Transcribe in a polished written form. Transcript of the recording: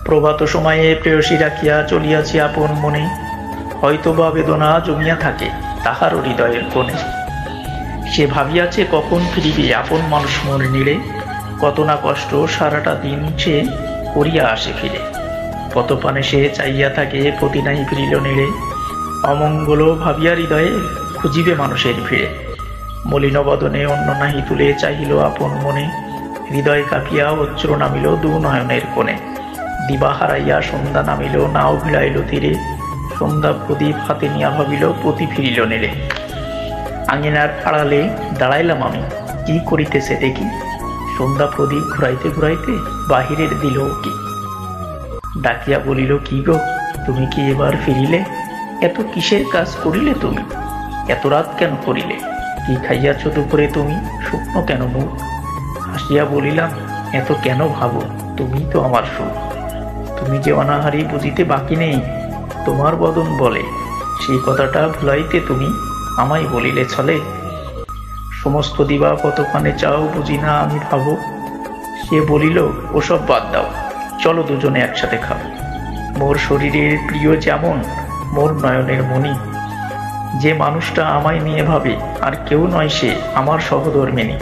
প্রভাত সময়ে প্রেয়সী রাখিয়া চলিয়াছি আপন মনে, হয়তোবা বেদনা জমিয়া থাকে তাহার হৃদয়ের কোণে। সে ভাবিয়াছে কখন ফিরিবে আপন মানুষ মোর নীড়ে, কত না কষ্ট সারাটা দিন সে করিয়া আসে ফিরে। পতপানে সে চাইয়া থাকে প্রতি নাই ফিরিল নীড়ে, অমঙ্গল ভাবিয়া হৃদয়ে খুঁজিবে মানুষের ভিড়ে। মলিন বদনে অন্য নাহি তুলে চাহিল আপন মনে, হৃদয় কাঁপিয়া অশ্রু নামিল দু নয়নের কোণে। দিবা হারাইয়া সন্ধ্যা নামিল নাও ভিড়াইল তীরে, সন্ধ্যা প্রদীপ হাতে নিয়া ভাবিল পতি ফিরিল নীড়ে। আঙিনার আড়ালে দাঁড়াইলাম আমি, কি করিতেছে দেখি, সন্ধ্যা প্রদীপ ঘুরাইতে ঘুরাইতে বাহিরের দিল কি। ডাকিয়া বলিল, কি গো তুমি কি এবার ফিরিলে, এত কিসের কাজ করিলে তুমি, এত রাত কেন করিলে, কি খাইয়াছ দুপুরে তুমি, শুকনো কেন মুখ। হাসিয়া বলিলাম, এত কেন ভাবো, তুমি তো আমার সুখ। তুমি যে অনাহারী বুঝিতে বাকি নেই, তোমার বদন বলে, সেই কথাটা ভুলাইতে তুমি আমায় বলিলে চলে। সমস্ত দিবা কতক্ষণে চাও বুঝি না আমি ভাবো। সে বলিল, ওসব বাদ দাও, চলো দুজনে একসাথে খাবো। মোর শরীরের প্রিয় যেমন মোর নয়নের মণি, যে মানুষটা আমায় নিয়ে ভাবে আর কেউ নয় সে আমার সহধর্মিণী।